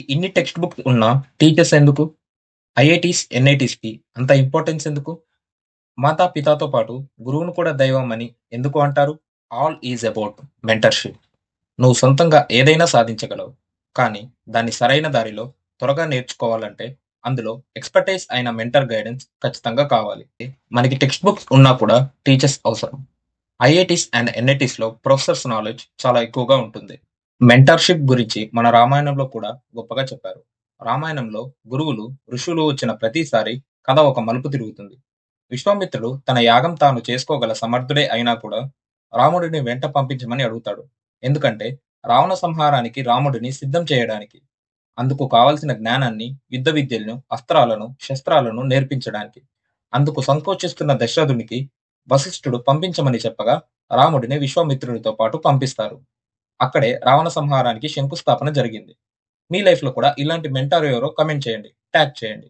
ఇన్ని text books ఉన్న teachers ఎందుకు? ఐఐటీస్, ఎన్ఐటీస్‌కి అంత ఇంపార్టెన్స్ ఎందుకు? మాతాపితాతో పాటు గురువును కూడా దైవం అని ఎందుకు అంటారు? All is about mentorship. నువ్వు సొంతంగా ఏదైనా సాధించగలవు. కానీ దాన్ని సరైన దారిలో త్వరగా నేర్చుకోవాలంటే అందులో ఎక్స్‌పర్టైజ్ అయిన మెంటర్ గైడెన్స్ ఖచ్చితంగా కావాలి. మనకి టెక్స్ట్ బుక్స్ ఉన్నా కూడా టీచర్స్ అవసరం. ఐఐటీస్ అండ్ ఎన్ఐటీస్‌లో ప్రొఫెసర్స్ నాలెడ్జ్ చాలా ఎక్కువగా ఉంటుంది. మెంటర్‌షిప్ గురించి మన రామాయణంలో కూడా గొప్పగా చెప్పారు. రామాయణంలో గురువులు, ఋషులు వచ్చిన ప్రతిసారి కథ ఒక మలుపు తిరుగుతుంది. విశ్వామిత్రుడు తన యాగం తాను చేసుకోగల సమర్థుడే అయినా కూడా రాముడిని వెంట పంపించమని అడుగుతాడు. ఎందుకంటే రావణ సంహారానికి రాముడిని సిద్ధం చేయడానికి. అందుకు కావలసిన జ్ఞానాన్ని, యుద్ధ విద్యలను, అస్త్రాలను, శస్త్రాలను నేర్పించడానికి. అందుకు సంకోచిస్తున్న దశరథునికి వశిష్ఠుడు పంపించమని చెప్పగా రాముడిని విశ్వామిత్రుడితో పాటు పంపిస్తారు. అక్కడే రావణ సంహారానికి శంకుస్థాపన జరిగింది. మీ లైఫ్‌లో కూడా ఇలాంటి మెంటార్ ఎవరో కామెంట్ చేయండి. ట్యాగ్ చేయండి.